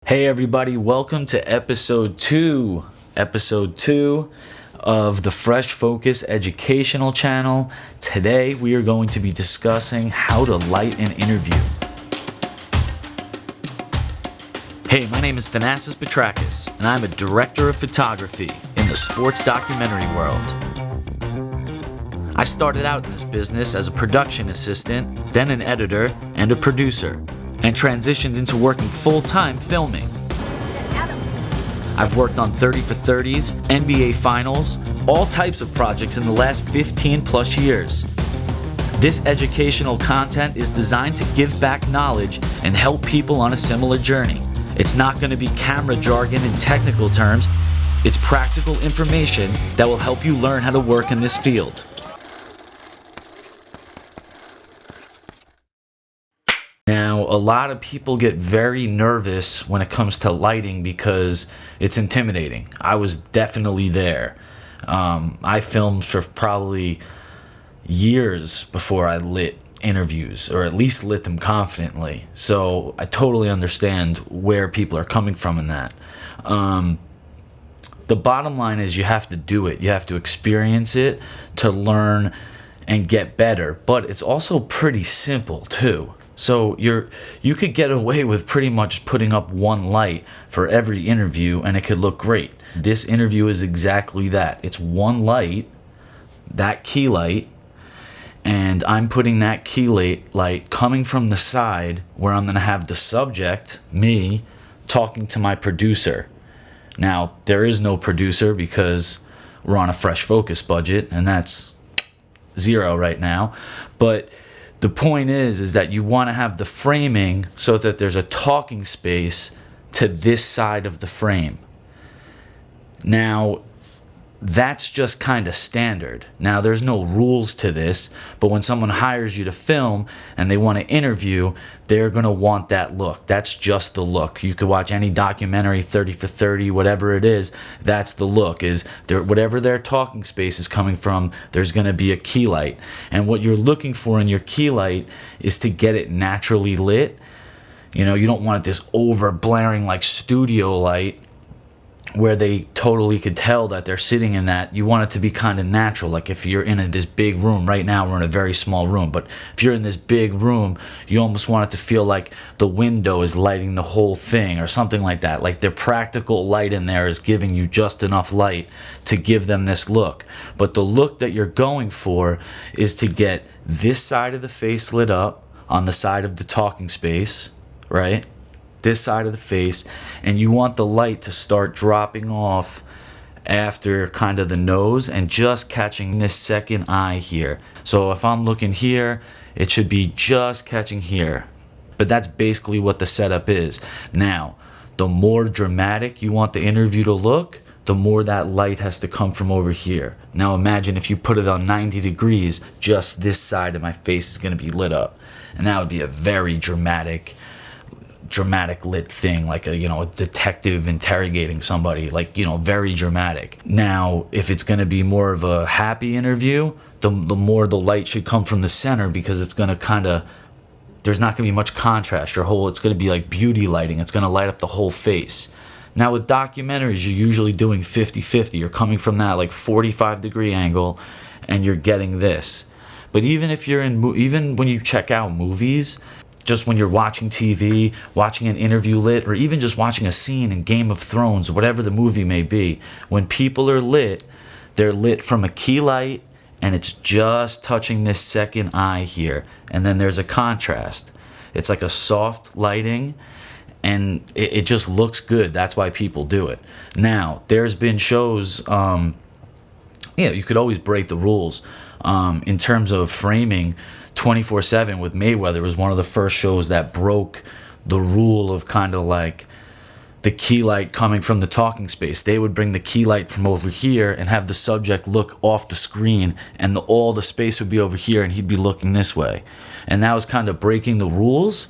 Hey everybody, welcome to episode 2 of the Fresh Focus Educational Channel. Today we are going to be discussing how to light an interview. Hey, my name is Thanasis Petrakis, and I'm a director of photography in the sports documentary world. I started out in this business as a production assistant, then an editor and a producer, and transitioned into working full-time filming. I've worked on 30 for 30s, NBA Finals, all types of projects in the last 15 plus years. This educational content is designed to give back knowledge and help people on a similar journey. It's not going to be camera jargon and technical terms. It's practical information that will help you learn how to work in this field. Now, a lot of people get very nervous when it comes to lighting because it's intimidating. I was definitely there. I filmed for probably years before I lit interviews, or at least lit them confidently. So I totally understand where people are coming from in that. The bottom line is you have to do it. You have to experience it to learn and get better. But it's also pretty simple too. So you could get away with pretty much putting up one light for every interview and it could look great. This interview is exactly that. It's one light, that key light, and I'm putting that key light coming from the side where I'm going to have the subject, me, talking to my producer. Now, there is no producer because we're on a Fresh Focus budget, and that's zero right now. But the point is that you want to have the framing so that there's a talking space to this side of the frame. Now, that's just kind of standard. Now, there's no rules to this, but when someone hires you to film and they want to interview, they're going to want that look. That's just the look. You could watch any documentary, 30 for 30, whatever it is, that's the look. Is there, whatever their talking space is coming from, there's going to be a key light. And what you're looking for in your key light is to get it naturally lit. You know, you don't want this over blaring like studio light where they totally could tell that they're sitting in that. You want it to be kind of natural. Like if you're in this big room, right now we're in a very small room, but if you're in this big room, you almost want it to feel like the window is lighting the whole thing or something like that. Like the practical light in there is giving you just enough light to give them this look. But the look that you're going for is to get this side of the face lit up on the side of the talking space, right? This side of the face, and you want the light to start dropping off after kind of the nose and just catching this second eye here. So if I'm looking here, it should be just catching here. But that's basically what the setup is. Now, the more dramatic you want the interview to look, the more that light has to come from over here. Now imagine if you put it on 90 degrees, just this side of my face is going to be lit up. And that would be a very dramatic lit thing, like a detective interrogating somebody, like very dramatic. Now if it's going to be more of a happy interview, the more the light should come from the center, because it's going to there's not going to be much contrast. It's going to be like beauty lighting. It's going to light up the whole face. Now with documentaries, you're usually doing 50-50. You're coming from that like 45-degree angle and you're getting this. But even if you're even when you check out movies, just when you're watching TV, watching an interview lit, or even just watching a scene in Game of Thrones, whatever the movie may be, when people are lit, they're lit from a key light, and it's just touching this second eye here. And then there's a contrast. It's like a soft lighting, and it just looks good. That's why people do it. Now, there's been shows, you could always break the rules. In terms of framing, 24/7 with Mayweather was one of the first shows that broke the rule of kind of like the key light coming from the talking space. They would bring the key light from over here and have the subject look off the screen, and all the space would be over here and he'd be looking this way. And that was kind of breaking the rules,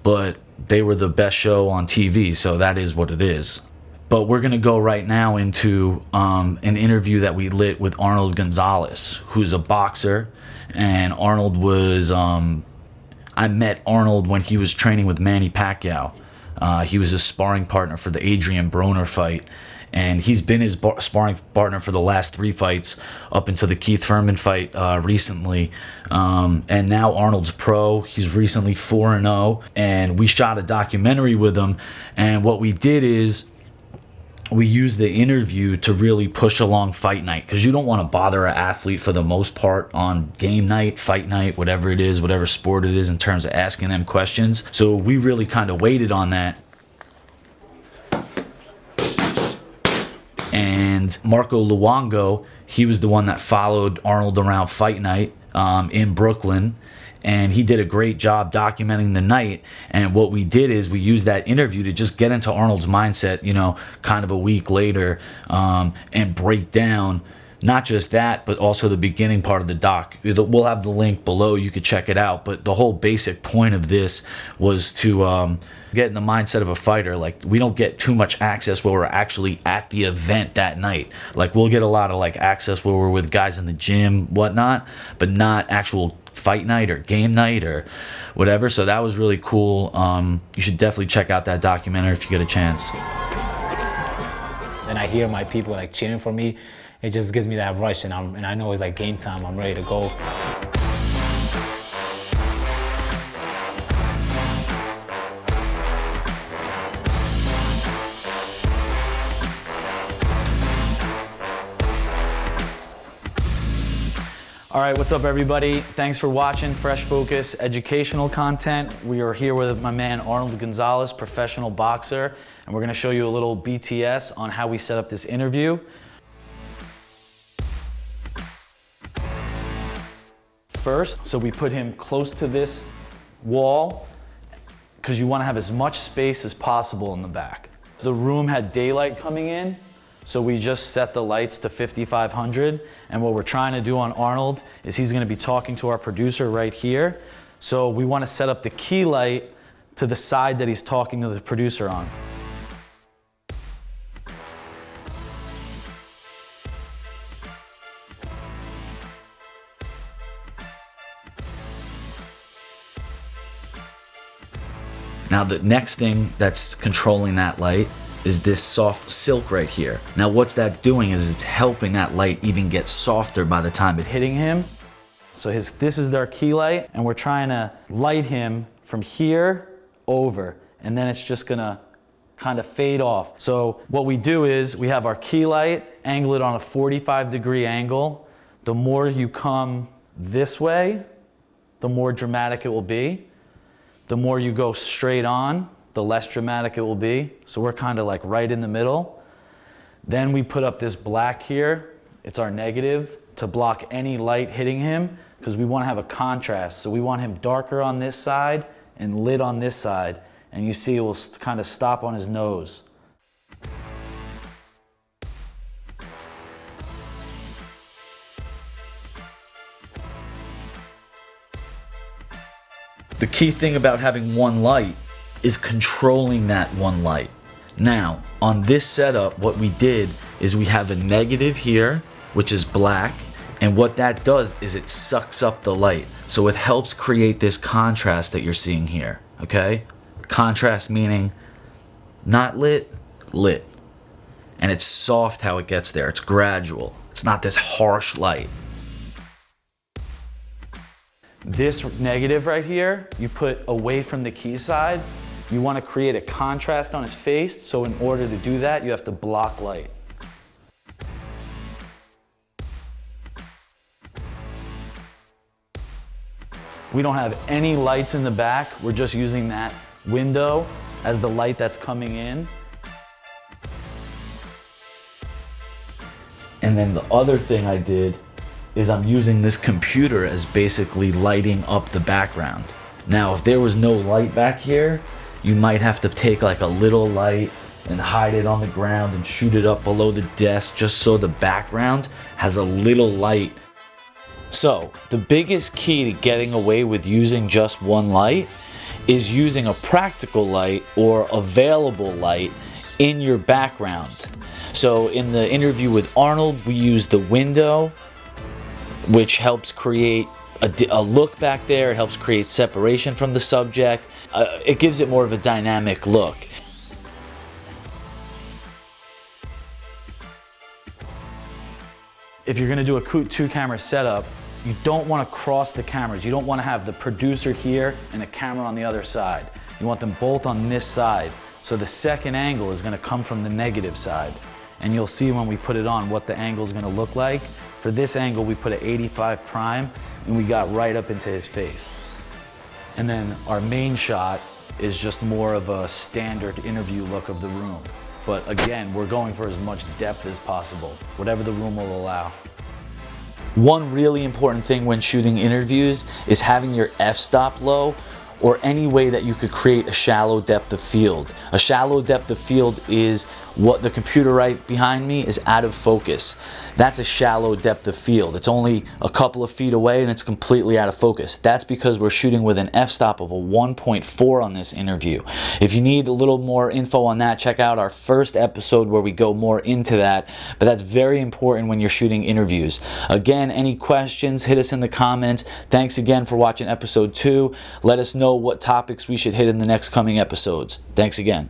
but they were the best show on TV, so that is what it is. But we're going to go right now into an interview that we lit with Arnold Gonzalez, who's a boxer. And Arnold was, I met Arnold when he was training with Manny Pacquiao. He was his sparring partner for the Adrian Broner fight, and he's been his sparring partner for the last 3 fights up until the Keith Thurman fight recently. And now Arnold's pro. He's recently 4-0, and we shot a documentary with him. And what we did is we use the interview to really push along fight night, because you don't want to bother an athlete for the most part on game night, fight night, whatever it is, whatever sport it is, in terms of asking them questions. So we really kind of waited on that. And Marco Luongo, he was the one that followed Arnold around fight night in Brooklyn. And he did a great job documenting the night. And what we did is we used that interview to just get into Arnold's mindset, you know, kind of a week later, and break down not just that, but also the beginning part of the doc. We'll have the link below. You could check it out. But the whole basic point of this was to get in the mindset of a fighter. Like, we don't get too much access where we're actually at the event that night. Like, we'll get a lot of like access where we're with guys in the gym, whatnot, but not actual fight night or game night or whatever. So that was really cool. You should definitely check out that documentary if you get a chance. Then I hear my people like cheering for me. It just gives me that rush, and I know it's like game time. I'm ready to go. All right, what's up, everybody? Thanks for watching Fresh Focus educational content. We are here with my man Arnold Gonzalez, professional boxer, and we're gonna show you a little BTS on how we set up this interview. First, so we put him close to this wall because you want to have as much space as possible in the back. The room had daylight coming in, so we just set the lights to 5500. And what we're trying to do on Arnold is he's going to be talking to our producer right here. So we want to set up the key light to the side that he's talking to the producer on. Now the next thing that's controlling that light is this soft silk right here. Now what's that doing is it's helping that light even get softer by the time it's hitting him. So this is their key light, and we're trying to light him from here over, and then it's just gonna kind of fade off. So what we do is we have our key light, angle it on a 45-degree angle. The more you come this way, the more dramatic it will be. The more you go straight on, the less dramatic it will be. So we're kind of like right in the middle. Then we put up this black here. It's our negative to block any light hitting him, because we want to have a contrast. So we want him darker on this side and lit on this side. And you see it will kind of stop on his nose. The key thing about having one light is controlling that one light. Now, on this setup, what we did is we have a negative here, which is black, and what that does is it sucks up the light. So it helps create this contrast that you're seeing here, okay? Contrast meaning not lit, lit. And it's soft how it gets there. It's gradual. It's not this harsh light. This negative right here, you put away from the key side. You want to create a contrast on his face, so in order to do that, you have to block light. We don't have any lights in the back. We're just using that window as the light that's coming in. And then the other thing I did is I'm using this computer as basically lighting up the background. Now, if there was no light back here, you might have to take like a little light and hide it on the ground and shoot it up below the desk just so the background has a little light. So, the biggest key to getting away with using just one light is using a practical light or available light in your background. So, in the interview with Arnold, we used the window, which helps create a look back there. It helps create separation from the subject. It gives it more of a dynamic look. if you're gonna do a 2-camera setup, you don't wanna cross the cameras. You don't wanna have the producer here and the camera on the other side. You want them both on this side. So the second angle is gonna come from the negative side. And you'll see when we put it on what the angle is gonna look like. For this angle, we put an 85 prime and we got right up into his face. And then our main shot is just more of a standard interview look of the room. But again, we're going for as much depth as possible, whatever the room will allow. One really important thing when shooting interviews is having your f-stop low, or any way that you could create a shallow depth of field. A shallow depth of field is what the computer right behind me is out of focus. That's a shallow depth of field. It's only a couple of feet away and it's completely out of focus. That's because we're shooting with an f-stop of a 1.4 on this interview. If you need a little more info on that, check out our first episode where we go more into that, but that's very important when you're shooting interviews. Again, any questions, hit us in the comments. Thanks again for watching episode 2. Let us know what topics we should hit in the next coming episodes. Thanks again.